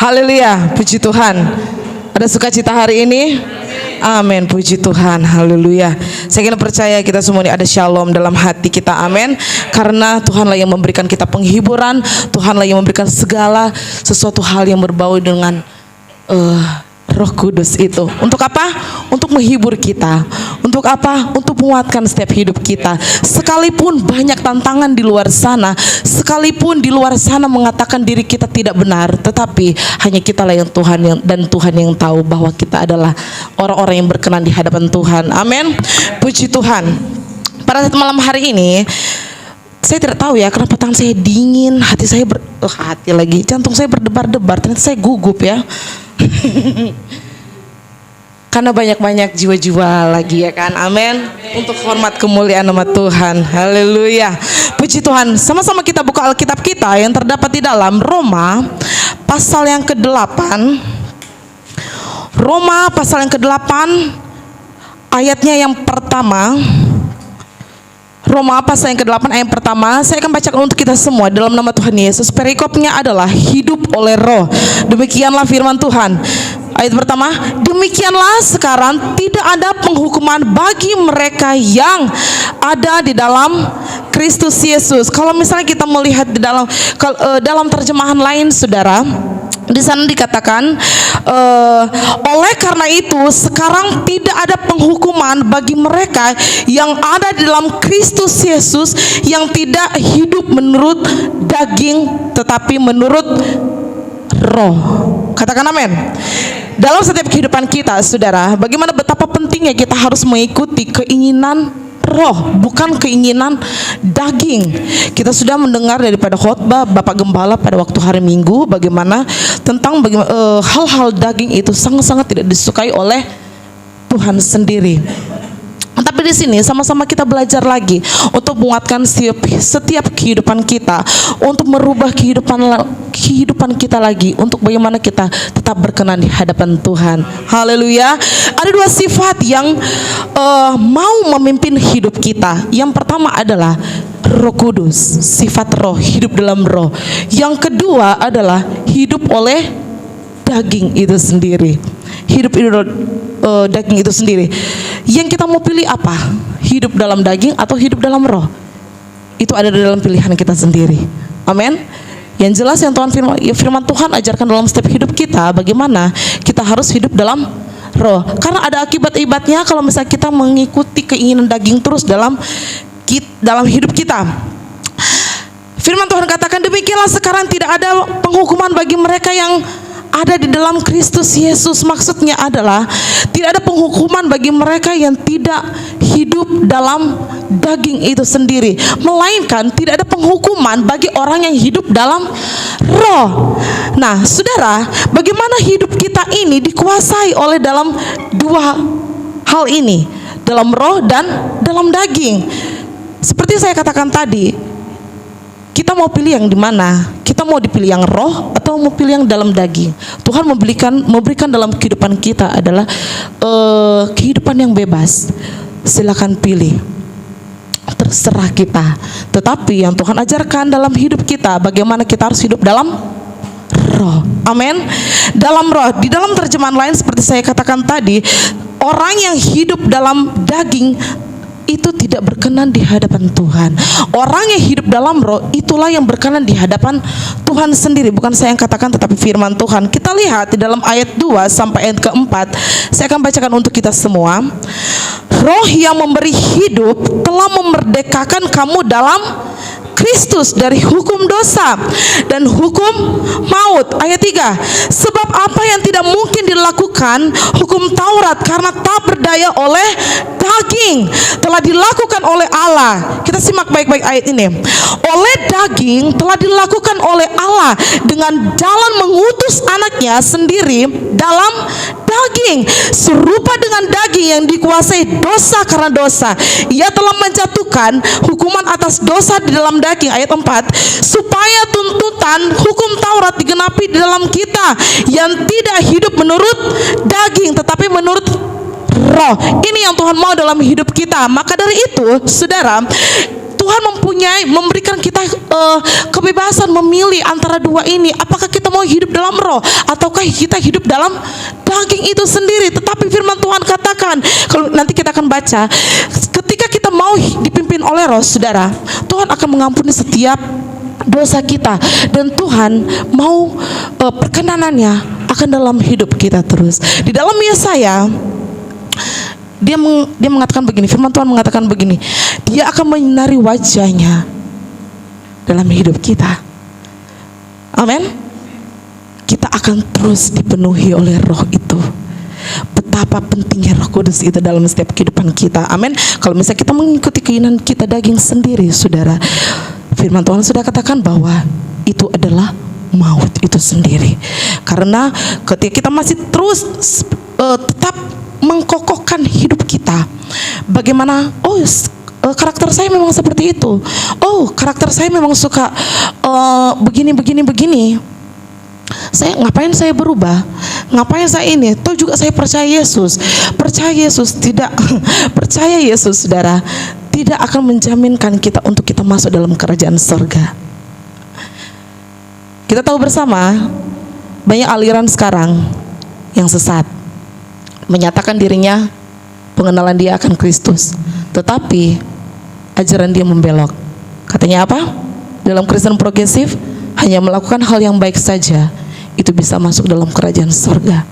Haleluya, puji Tuhan. Ada sukacita hari ini? Amin, puji Tuhan, haleluya. Saya ingin percaya kita semua ini ada shalom dalam hati kita, amin. Karena Tuhanlah yang memberikan kita penghiburan, Tuhanlah yang memberikan segala sesuatu hal yang berbau dengan Roh Kudus itu. Untuk apa? Untuk menghibur kita. Untuk apa? Untuk menguatkan setiap hidup kita. Sekalipun banyak tantangan di luar sana, sekalipun di luar sana mengatakan diri kita tidak benar, tetapi hanya kitalah yang Tuhan yang tahu bahwa kita adalah orang-orang yang berkenan di hadapan Tuhan. Amin. Puji Tuhan. Pada saat malam hari ini, saya tidak tahu ya kenapa tangan saya dingin, hati saya jantung saya berdebar-debar, ternyata saya gugup ya. Karena banyak-banyak jiwa-jiwa lagi ya kan, amin. Untuk hormat kemuliaan nama Tuhan, haleluya. Puji Tuhan. Sama-sama kita buka Alkitab kita yang terdapat di dalam Roma pasal yang ke-8. Roma pasal yang ke-8 ayatnya yang pertama. Roma pasal yang ke-8 ayat pertama. Saya akan bacakan untuk kita semua dalam nama Tuhan Yesus. Perikopnya adalah hidup oleh roh. Demikianlah firman Tuhan. Ayat pertama, demikianlah sekarang tidak ada penghukuman bagi mereka yang ada di dalam Kristus Yesus. Kalau misalnya kita melihat di dalam terjemahan lain, saudara, di sana dikatakan oleh karena itu sekarang tidak ada penghukuman bagi mereka yang ada di dalam Kristus Yesus, yang tidak hidup menurut daging tetapi menurut roh. Katakan amin. Dalam setiap kehidupan kita, saudara, bagaimana betapa pentingnya kita harus mengikuti keinginan roh, bukan keinginan daging. Kita sudah mendengar daripada khotbah Bapak Gembala pada waktu hari Minggu bagaimana tentang hal-hal daging itu sangat-sangat tidak disukai oleh Tuhan sendiri. Tapi di sini sama-sama kita belajar lagi untuk menguatkan setiap kehidupan kita, untuk merubah kehidupan kita lagi, untuk bagaimana kita tetap berkenan di hadapan Tuhan. Haleluya. Ada dua sifat yang mau memimpin hidup kita. Yang pertama adalah Roh Kudus, sifat roh, hidup dalam roh. Yang kedua adalah hidup oleh daging itu sendiri. Hidup daging itu sendiri. Yang kita mau pilih apa? Hidup dalam daging atau hidup dalam roh? Itu ada di dalam pilihan kita sendiri. Amin. Yang jelas yang firman Tuhan ajarkan dalam setiap hidup kita, bagaimana kita harus hidup dalam roh. Karena ada akibat-akibatnya kalau misalnya kita mengikuti keinginan daging terus dalam hidup kita. Firman Tuhan katakan, demikianlah sekarang tidak ada penghukuman bagi mereka yang ada di dalam Kristus Yesus. Maksudnya adalah tidak ada penghukuman bagi mereka yang tidak hidup dalam daging itu sendiri, melainkan tidak ada penghukuman bagi orang yang hidup dalam roh. Nah, saudara, bagaimana hidup kita ini dikuasai oleh dalam dua hal ini, dalam roh dan dalam daging. Seperti saya katakan tadi, kita mau pilih yang di mana? Kita mau dipilih yang roh atau mau pilih yang dalam daging? Tuhan memberikan dalam kehidupan kita adalah kehidupan yang bebas. Silakan pilih, terserah kita. Tetapi yang Tuhan ajarkan dalam hidup kita, bagaimana kita harus hidup dalam roh. Amin. Dalam roh. Di dalam terjemahan lain seperti saya katakan tadi, orang yang hidup dalam daging itu tidak berkenan di hadapan Tuhan. Orang yang hidup dalam roh itulah yang berkenan di hadapan Tuhan sendiri. Bukan saya yang katakan, tetapi firman Tuhan. Kita lihat di dalam ayat 2 sampai ayat ke-4. Saya akan bacakan untuk kita semua. Roh yang memberi hidup telah memerdekakan kamu dalam Kristus dari hukum dosa dan hukum maut. Ayat 3. Sebab apa yang tidak mungkin dilakukan hukum Taurat karena tak berdaya oleh daging telah dilakukan oleh Allah. Kita simak baik-baik ayat ini. Oleh daging telah dilakukan oleh Allah dengan jalan mengutus anaknya sendiri dalam daging, serupa dengan daging yang dikuasai dosa karena dosa. Ia telah menjatuhkan hukuman atas dosa di dalam daging. Ayat 4. Supaya tuntutan hukum Taurat digenapi di dalam kita yang tidak hidup menurut daging tetapi menurut roh. Ini yang Tuhan mau dalam hidup kita. Maka dari itu, saudara, Tuhan memberikan kita kebebasan memilih antara dua ini. Apakah kita mau hidup dalam roh ataukah kita hidup dalam daging itu sendiri. Tetapi firman Tuhan katakan, kalau nanti kita akan baca, ketika kita mau dipimpin oleh roh, saudara, Tuhan akan mengampuni setiap dosa kita, dan Tuhan mau perkenanannya akan dalam hidup kita terus. Di dalam Yesaya dia mengatakan begini, firman Tuhan mengatakan begini, Dia akan menyinari wajahnya dalam hidup kita. Amin. Kita akan terus dipenuhi oleh roh itu. Betapa pentingnya Roh Kudus itu dalam setiap kehidupan kita. Amin. Kalau misalnya kita mengikuti keinginan kita daging sendiri, saudara, firman Tuhan sudah katakan bahwa itu adalah maut itu sendiri. Karena ketika kita masih terus tetap mengkokohkan hidup kita, bagaimana, karakter saya memang seperti itu, karakter saya memang suka begini, saya ngapain saya berubah, ngapain saya ini, toh juga saya percaya Yesus tidak percaya Yesus, saudara, tidak akan menjaminkan kita untuk kita masuk dalam kerajaan surga. Kita tahu bersama, banyak aliran sekarang yang sesat, menyatakan dirinya pengenalan dia akan Kristus, tetapi ajaran dia membelok. Katanya apa? Dalam Kristen progresif, hanya melakukan hal yang baik saja itu bisa masuk dalam kerajaan surga,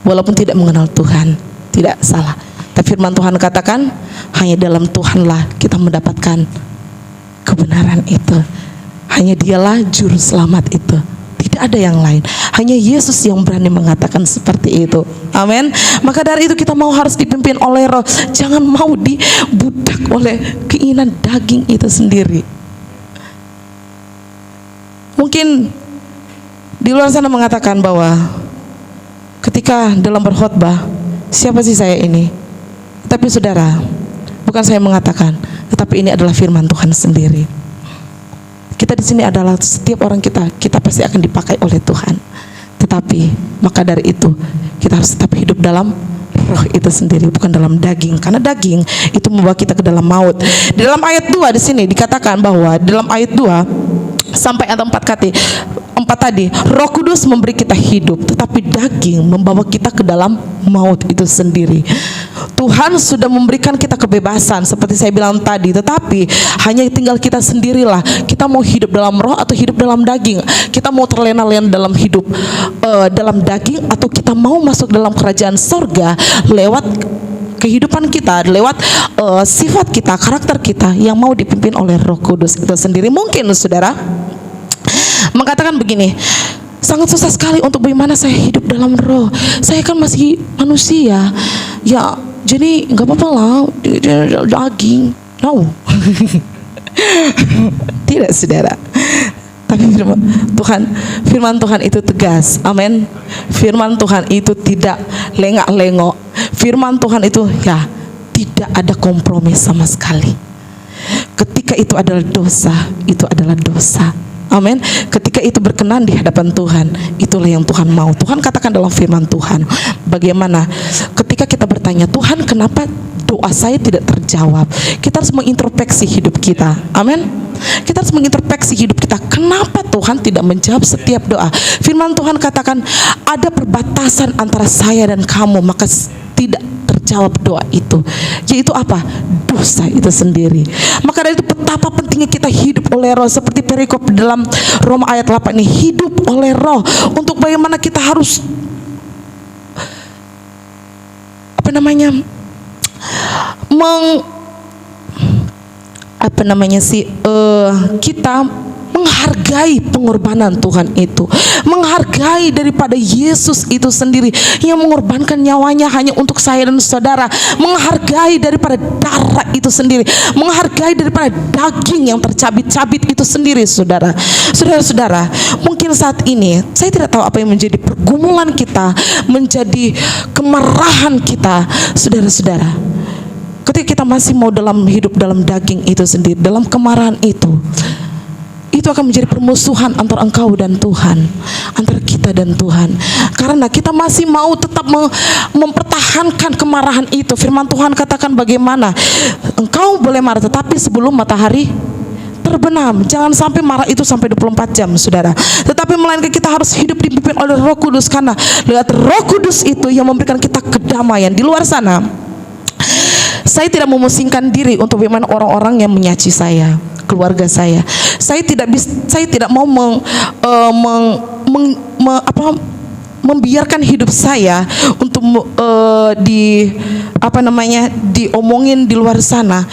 walaupun tidak mengenal Tuhan. Tidak salah, tapi firman Tuhan katakan hanya dalam Tuhanlah kita mendapatkan kebenaran itu. Hanya Dialah juru selamat itu, tidak ada yang lain. Hanya Yesus yang berani mengatakan seperti itu. Amin. Maka dari itu kita harus dipimpin oleh roh. Jangan mau dibudak oleh keinginan daging itu sendiri. Mungkin di luar sana mengatakan bahwa ketika dalam berkhotbah, siapa sih saya ini? Tapi saudara, bukan saya mengatakan, tetapi ini adalah firman Tuhan sendiri. Kita di sini adalah setiap orang kita pasti akan dipakai oleh Tuhan. Tetapi maka dari itu kita harus tetap hidup dalam roh itu sendiri, bukan dalam daging, karena daging itu membawa kita ke dalam maut. Di dalam ayat 2 di sini dikatakan bahwa dalam ayat 2 sampai ayat 4 tadi, Roh Kudus memberi kita hidup, tetapi daging membawa kita ke dalam maut itu sendiri. Tuhan sudah memberikan kita kebebasan seperti saya bilang tadi, tetapi hanya tinggal kita sendirilah. Kita mau hidup dalam roh atau hidup dalam daging. Kita mau terlena-lena dalam hidup dalam daging, atau kita mau masuk dalam kerajaan surga lewat kehidupan kita, lewat sifat kita, karakter kita yang mau dipimpin oleh Roh Kudus itu sendiri. Mungkin saudara mengatakan begini, sangat susah sekali untuk bagaimana saya hidup dalam roh, saya kan masih manusia ya, jadi nggak apa-apa lah daging. No. Tidak, saudara. Tapi firman Tuhan itu tegas. Amin. Firman Tuhan itu tidak lengak-lengok. Firman Tuhan itu ya tidak ada kompromi sama sekali. Ketika itu adalah dosa, itu adalah dosa. Amin. Ketika itu berkenan di hadapan Tuhan, itulah yang Tuhan mau. Tuhan katakan dalam firman Tuhan, bagaimana ketika kita bertanya, Tuhan kenapa doa saya tidak terjawab? Kita harus mengintrospeksi hidup kita. Amin. Kita harus mengintrospeksi hidup kita. Kenapa Tuhan tidak menjawab setiap doa? Firman Tuhan katakan ada perbatasan antara saya dan kamu, maka tidak terjawab doa itu, yaitu apa? Dosa itu sendiri. Maka dari itu betapa pentingnya kita hidup oleh roh, seperti perikop dalam Roma ayat 8 ini, hidup oleh roh. Untuk bagaimana kita harus kita menghargai pengorbanan Tuhan itu, menghargai daripada Yesus itu sendiri yang mengorbankan nyawanya hanya untuk saya dan saudara, menghargai daripada darah itu sendiri, menghargai daripada daging yang tercabit-cabit itu sendiri. Saudara-saudara, mungkin saat ini saya tidak tahu apa yang menjadi pergumulan kita, menjadi kemarahan kita, saudara-saudara. Ketika kita masih mau hidup dalam daging itu sendiri, dalam kemarahan itu akan menjadi permusuhan antara engkau dan Tuhan, antara kita dan Tuhan. karena kita masih mau tetap mempertahankan kemarahan itu. Firman Tuhan katakan bagaimana? Engkau boleh marah, tetapi sebelum matahari terbenam. Jangan sampai marah itu sampai 24 jam, saudara. Tetapi melainkan kita harus hidup dipimpin oleh Roh Kudus, karena lewat Roh Kudus itu yang memberikan kita kedamaian. Di luar sana, saya tidak memusingkan diri untuk bagaimana orang-orang yang menyaci saya, keluarga saya. Saya tidak mau membiarkan hidup saya untuk diomongin di luar sana.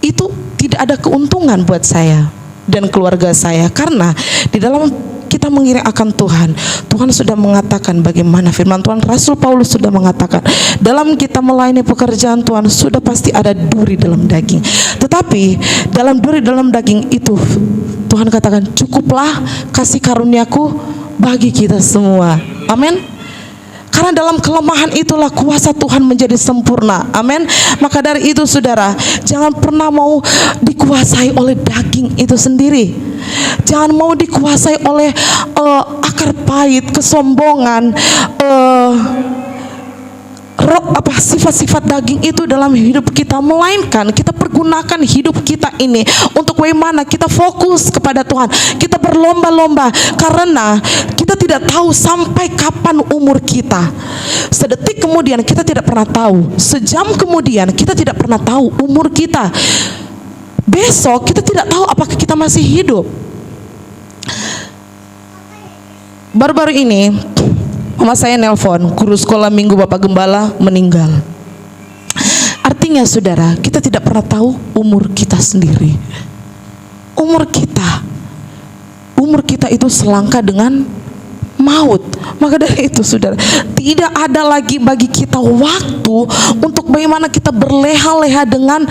Itu tidak ada keuntungan buat saya dan keluarga saya, karena di dalam kita mengiring akan Tuhan, Tuhan sudah mengatakan bagaimana firman Tuhan. Rasul Paulus sudah mengatakan, dalam kita melayani pekerjaan Tuhan sudah pasti ada duri dalam daging. Tetapi dalam duri dalam daging itu Tuhan katakan, cukuplah kasih karuniaku bagi kita semua. Amin. Karena dalam kelemahan itulah kuasa Tuhan menjadi sempurna. Amin. Maka dari itu saudara, jangan pernah mau dikuasai oleh daging itu sendiri. Jangan mau dikuasai oleh akar pahit, kesombongan, sifat-sifat daging itu dalam hidup kita. Melainkan kita pergunakan hidup kita ini untuk bagaimana kita fokus kepada Tuhan. Kita berlomba-lomba, karena kita tidak tahu sampai kapan umur kita. Sedetik kemudian kita tidak pernah tahu, sejam kemudian kita tidak pernah tahu umur kita. Besok kita tidak tahu apakah kita masih hidup. Baru-baru ini mama saya nelpon, guru sekolah minggu Bapak Gembala meninggal. Artinya saudara, kita tidak pernah tahu umur kita sendiri. Umur kita itu selangkah dengan maut. Maka dari itu saudara, tidak ada lagi bagi kita waktu untuk bagaimana kita berleha-leha dengan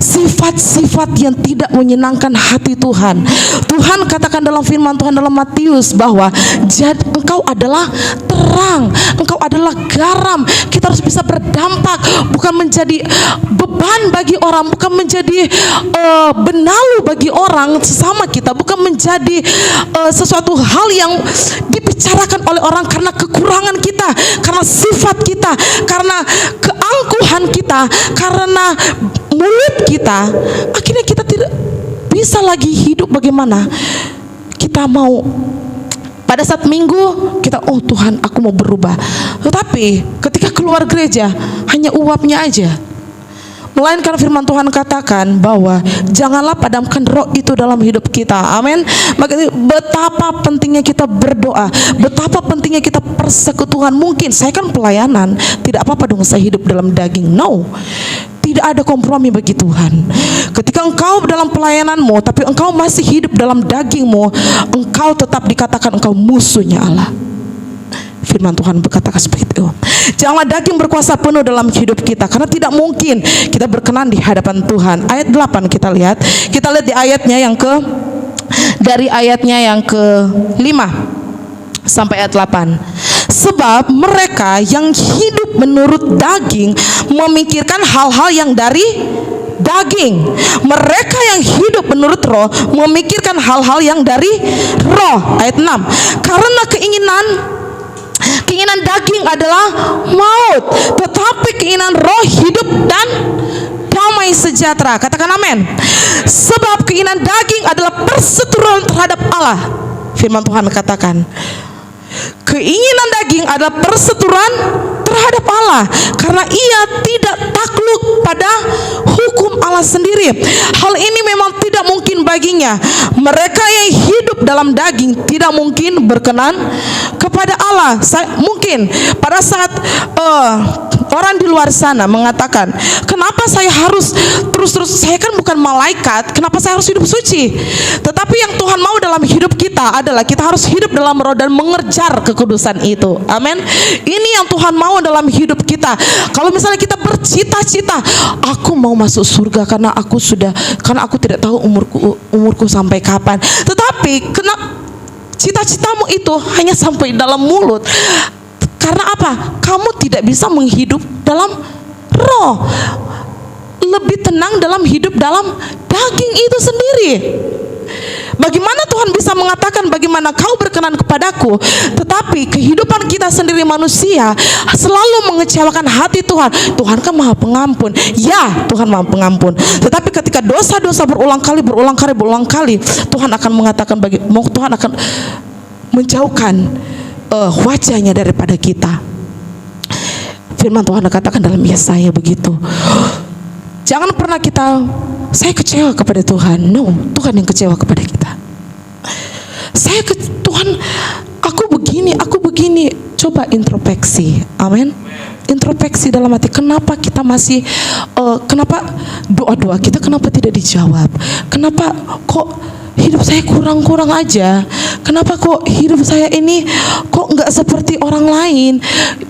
sifat-sifat yang tidak menyenangkan hati Tuhan. Tuhan katakan dalam firman Tuhan dalam Matius bahwa engkau adalah terang, engkau adalah garam. Kita harus bisa berdampak, bukan menjadi beban bagi orang, bukan menjadi benalu bagi orang sesama kita, bukan menjadi sesuatu hal yang dibicarakan oleh orang karena kekurangan kita, karena sifat kita, karena keangkuhan kita, karena mulut kita. Akhirnya kita tidak bisa lagi hidup bagaimana kita mau. Pada saat minggu kita, oh Tuhan aku mau berubah, tetapi ketika keluar gereja hanya uapnya aja. Melainkan firman Tuhan katakan bahwa janganlah padamkan roh itu dalam hidup kita. Amin. Makanya betapa pentingnya kita berdoa, betapa pentingnya kita persekutuan. Mungkin saya kan pelayanan, tidak apa-apa dong saya hidup dalam daging. No, tidak ada kompromi bagi Tuhan. Ketika engkau dalam pelayananmu tapi engkau masih hidup dalam dagingmu, engkau tetap dikatakan engkau musuhnya Allah. Firman Tuhan berkata seperti itu. Janganlah daging berkuasa penuh dalam hidup kita, karena tidak mungkin kita berkenan di hadapan Tuhan. Ayat 8 kita lihat di ayatnya dari ayatnya yang ke-5 sampai ayat 8. Sebab mereka yang hidup menurut daging memikirkan hal-hal yang dari daging. Mereka yang hidup menurut roh memikirkan hal-hal yang dari roh. Ayat 6. Karena keinginan daging adalah maut, tetapi keinginan roh hidup dan damai sejahtera. Katakan amin. Sebab keinginan daging adalah perseteruan terhadap Allah. Firman Tuhan katakan, keinginan daging adalah perseteruan terhadap Allah, karena ia tidak takluk pada hukum Allah sendiri. Hal ini memang tidak mungkin baginya. Mereka yang hidup dalam daging tidak mungkin berkenan kepada Allah. Mungkin pada saat orang di luar sana mengatakan, kenapa saya harus terus-terus, saya kan bukan malaikat, kenapa saya harus hidup suci? Tetapi yang Tuhan mau dalam hidup kita adalah kita harus hidup dalam roh dan mengejar kekudusan itu. Amin. Ini yang Tuhan mau dalam hidup kita. Kalau misalnya kita bercita-cita, aku mau masuk surga karena aku tidak tahu umurku sampai kapan. Tetapi cita-citamu itu hanya sampai dalam mulut. Karena apa? Kamu tidak bisa menghidup dalam roh. Lebih tenang dalam hidup dalam daging itu sendiri. Bagaimana Tuhan bisa mengatakan bagaimana kau berkenan kepadaku, tetapi kehidupan kita sendiri manusia selalu mengecewakan hati Tuhan. Tuhan kan Maha Pengampun. Ya, Tuhan Maha Pengampun. Tetapi ketika dosa-dosa berulang kali, Tuhan akan mengatakan Tuhan akan menjauhkan wajahnya daripada kita. Firman Tuhan katakan dalam Yesaya begitu. Jangan pernah saya kecewa kepada Tuhan. No, Tuhan yang kecewa kepada kita. Tuhan, aku begini. Coba introspeksi. Amin. Introspeksi dalam hati. Kenapa kita masih kenapa doa-doa kita kenapa tidak dijawab? Kenapa kok hidup saya kurang aja? Kenapa kok hidup saya ini kok nggak seperti orang lain?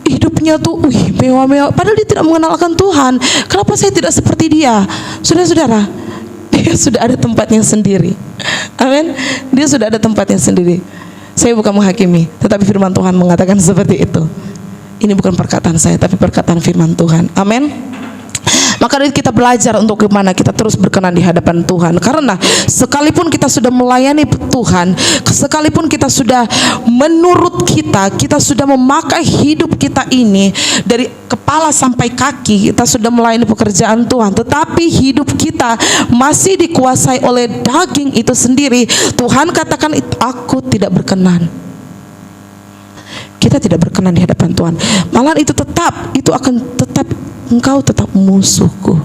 Hidupnya tuh mewah-mewah, padahal dia tidak mengenalkan Tuhan. Kenapa saya tidak seperti dia? Saudara-saudara, dia sudah ada tempatnya sendiri. Amin. Dia sudah ada tempatnya sendiri. Saya bukan menghakimi, tetapi firman Tuhan mengatakan seperti itu. Ini bukan perkataan saya, tapi perkataan firman Tuhan. Amin. Maka dari kita belajar untuk gimana kita terus berkenan di hadapan Tuhan. Karena sekalipun kita sudah melayani Tuhan, sekalipun kita sudah menurut kita sudah memakai hidup kita ini dari kepala sampai kaki, kita sudah melayani pekerjaan Tuhan, tetapi hidup kita masih dikuasai oleh daging itu sendiri. Tuhan katakan, aku tidak berkenan. Kita tidak berkenan di hadapan Tuhan. Malah engkau tetap musuhku.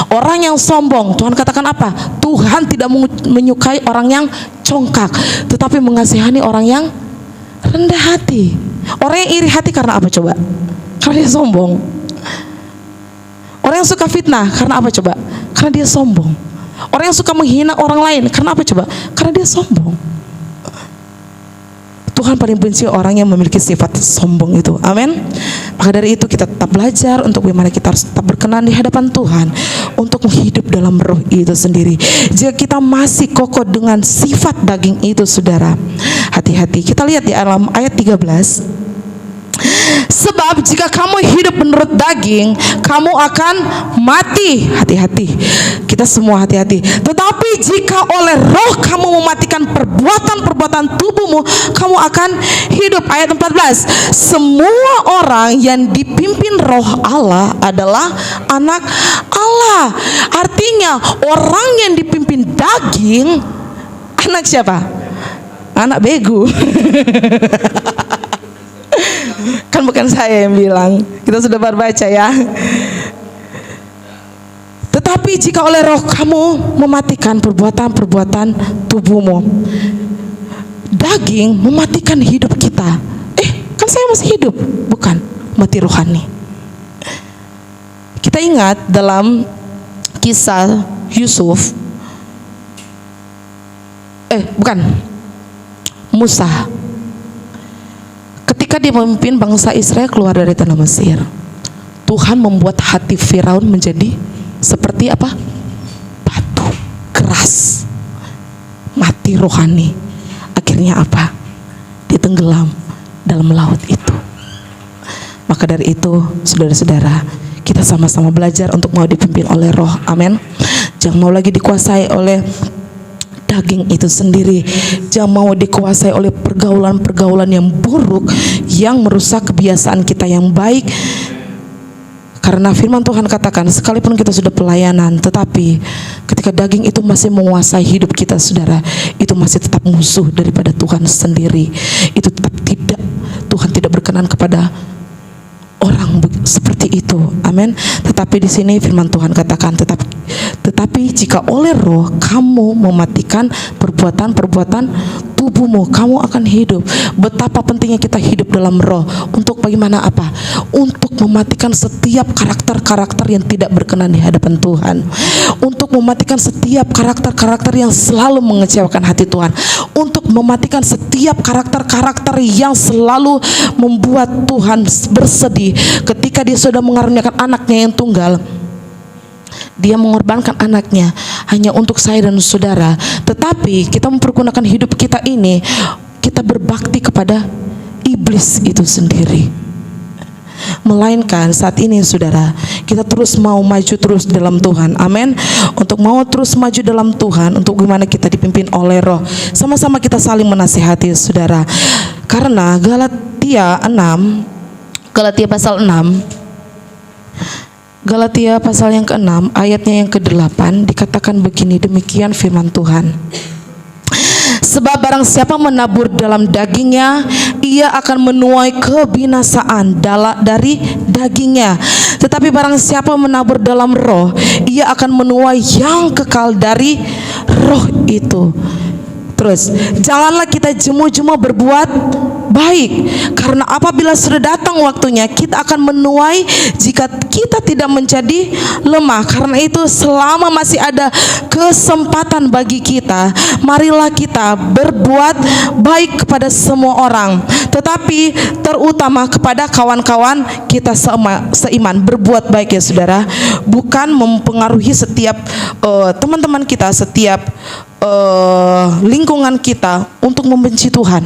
Orang yang sombong, Tuhan katakan apa? Tuhan tidak menyukai orang yang congkak, tetapi mengasihani orang yang rendah hati. Orang yang iri hati karena apa coba? Karena dia sombong. Orang yang suka fitnah karena apa coba? Karena dia sombong. Orang yang suka menghina orang lain karena apa coba? Karena dia sombong. Tuhan paling benci orang yang memiliki sifat sombong itu. Amin. Maka dari itu kita tetap belajar untuk bagaimana kita harus tetap berkenan di hadapan Tuhan, untuk hidup dalam roh itu sendiri. Jika kita masih kokoh dengan sifat daging itu, saudara, hati-hati. Kita lihat di dalam ayat 13. Sebab jika kamu hidup menurut daging, kamu akan mati. Hati-hati. Kita semua hati-hati. Tetapi jika oleh roh kamu mematikan perbuatan-perbuatan tubuhmu, kamu akan hidup. Ayat 14. Semua orang yang dipimpin roh Allah adalah anak Allah. Artinya orang yang dipimpin daging, anak siapa? Anak bego. Kan bukan saya yang bilang, kita sudah baca ya. Tetapi jika oleh roh kamu mematikan perbuatan-perbuatan tubuhmu. Daging mematikan hidup kita. Kan saya masih hidup. Bukan, mati rohani. Kita ingat dalam kisah Yusuf, Musa. Ketika dia memimpin bangsa Israel keluar dari tanah Mesir, Tuhan membuat hati Firaun menjadi seperti apa? Batu keras, mati rohani. Akhirnya apa? Ditenggelam dalam laut itu. Maka dari itu, saudara-saudara, kita sama-sama belajar untuk mau dipimpin oleh roh. Amin. Jangan mau lagi dikuasai oleh daging itu sendiri. Jangan mau dikuasai oleh pergaulan-pergaulan yang buruk yang merusak kebiasaan kita yang baik. Karena firman Tuhan katakan, sekalipun kita sudah pelayanan, tetapi ketika daging itu masih menguasai hidup kita, saudara, itu masih tetap musuh daripada Tuhan sendiri. Itu tetap Tuhan tidak berkenan kepada orang seperti itu. Amin. Tetapi di sini firman Tuhan katakan, tetapi jika oleh roh kamu mematikan perbuatan-perbuatan tubuhmu, kamu akan hidup. Betapa pentingnya kita hidup dalam roh. Untuk bagaimana apa? Untuk mematikan setiap karakter-karakter yang tidak berkenan di hadapan Tuhan. Untuk mematikan setiap karakter-karakter yang selalu mengecewakan hati Tuhan. Untuk mematikan setiap karakter-karakter yang selalu membuat Tuhan bersedih. Ketika dia sudah mengaruniakan anaknya yang tunggal, dia mengorbankan anaknya hanya untuk saya dan saudara. Tetapi kita mempergunakan hidup kita ini, kita berbakti kepada iblis itu sendiri. Melainkan saat ini, saudara, kita terus mau maju terus dalam Tuhan. Amin. Untuk mau terus maju dalam Tuhan, untuk gimana kita dipimpin oleh Roh. Sama-sama kita saling menasihati, saudara. Karena Galatia pasal yang ke-6 ayatnya yang ke-8 dikatakan begini, demikian firman Tuhan. Sebab barang siapa menabur dalam dagingnya, ia akan menuai kebinasaan dari dagingnya. Tetapi barang siapa menabur dalam Roh, ia akan menuai yang kekal dari Roh itu. Terus, janganlah kita jemu-jemu berbuat baik, karena apabila sudah datang waktunya, kita akan menuai jika kita tidak menjadi lemah. Karena itu, selama masih ada kesempatan bagi kita, marilah kita berbuat baik kepada semua orang, tetapi terutama kepada kawan-kawan kita seiman. Berbuat baik ya saudara, bukan mempengaruhi setiap teman-teman kita, setiap lingkungan kita untuk membenci Tuhan,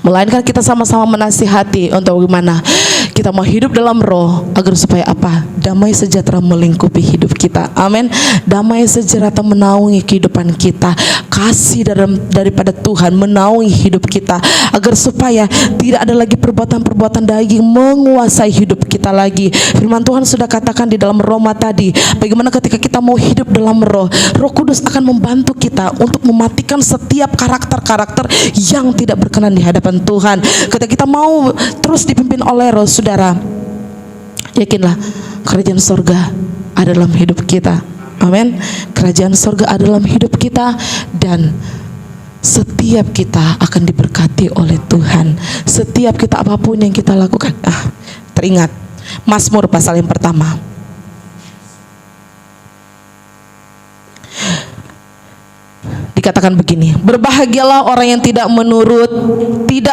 melainkan kita sama-sama menasihati untuk bagaimana kita mau hidup dalam Roh, agar supaya apa? Damai sejahtera melingkupi hidup kita. Amin. Damai sejahtera menaungi kehidupan kita, kasih daripada Tuhan menaungi hidup kita, agar supaya tidak ada lagi perbuatan-perbuatan daging menguasai hidup kita lagi. Firman Tuhan sudah katakan di dalam Roma tadi, bagaimana ketika kita mau hidup dalam Roh, Roh Kudus akan membantu kita untuk mematikan setiap karakter-karakter yang tidak berkenan di hadapan Tuhan. Ketika kita mau terus dipimpin oleh Roh, saudara, yakinlah kerajaan sorga ada dalam hidup kita. Amin. Kerajaan sorga ada dalam hidup kita, dan setiap kita akan diberkati oleh Tuhan. Setiap kita, apapun yang kita lakukan. Teringat Mazmur pasal yang pertama. Dikatakan begini, berbahagialah orang yang tidak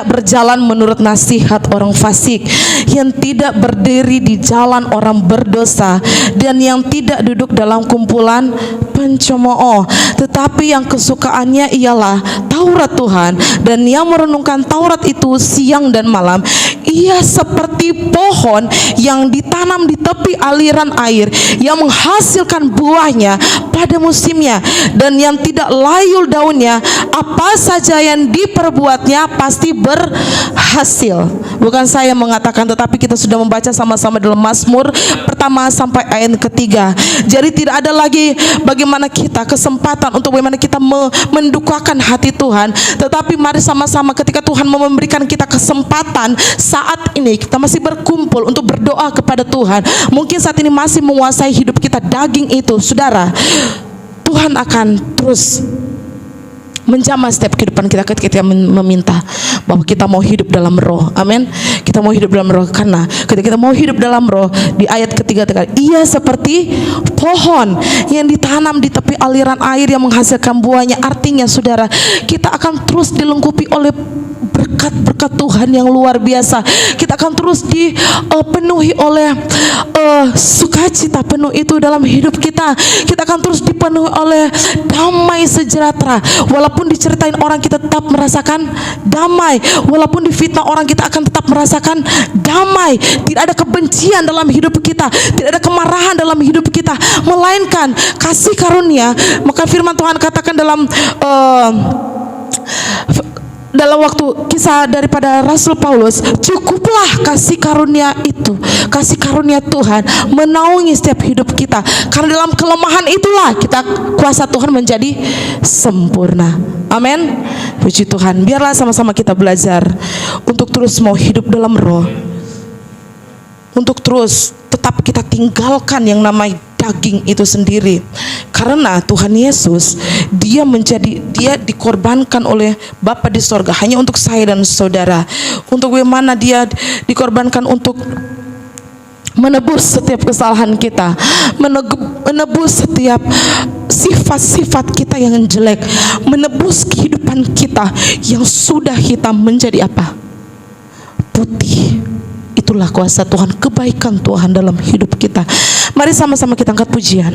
berjalan menurut nasihat orang fasik, yang tidak berdiri di jalan orang berdosa, dan yang tidak duduk dalam kumpulan pencemooh, tetapi yang kesukaannya ialah Taurat Tuhan, dan yang merenungkan Taurat itu siang dan malam. Ia seperti pohon yang ditanam di tepi aliran air, yang menghasilkan buahnya pada musimnya, dan yang tidak layu daunnya. Apa saja yang diperbuatnya pasti berhasil. Bukan saya mengatakan, tetapi kita sudah membaca sama-sama dalam Mazmur pertama sampai ayat ketiga. Jadi tidak ada lagi bagaimana kita kesempatan untuk bagaimana kita mendukakan hati Tuhan, tetapi mari sama-sama ketika Tuhan memberikan kita kesempatan saat ini, kita masih berkumpul untuk berdoa kepada Tuhan. Mungkin saat ini masih menguasai hidup kita daging itu, saudara, Tuhan akan terus menjamah setiap kehidupan kita ketika kita meminta bahwa kita mau hidup dalam Roh. Amin. Kita mau hidup dalam Roh, karena ketika kita mau hidup dalam Roh, di ayat ketiga ia seperti pohon yang ditanam di tepi aliran air yang menghasilkan buahnya. Artinya saudara, kita akan terus dilengkapi oleh berkat-berkat Tuhan yang luar biasa. Kita akan terus dipenuhi oleh sukacita penuh itu dalam hidup kita. Kita akan terus dipenuhi oleh damai sejahtera. Walaupun diceritain orang, kita tetap merasakan damai. Walaupun difitnah orang, kita akan tetap merasakan damai. Tidak ada kebencian dalam hidup kita, tidak ada kemarahan dalam hidup kita, melainkan kasih karunia. Maka firman Tuhan katakan dalam waktu kisah daripada Rasul Paulus, cukuplah kasih karunia itu, kasih karunia Tuhan menaungi setiap hidup kita, karena dalam kelemahan itulah kita kuasa Tuhan menjadi sempurna. Amin. Puji Tuhan. Biarlah sama-sama kita belajar untuk terus mau hidup dalam Roh, untuk terus tetap kita tinggalkan yang namanya daging itu sendiri, karena Tuhan Yesus dia dikorbankan oleh Bapa di sorga hanya untuk saya dan saudara. Untuk bagaimana dia dikorbankan untuk menebus setiap kesalahan kita, menebus setiap sifat-sifat kita yang jelek, menebus kehidupan kita yang sudah hitam menjadi apa? Putih. Itulah kuasa Tuhan, kebaikan Tuhan dalam hidup kita. Mari sama-sama kita angkat pujian.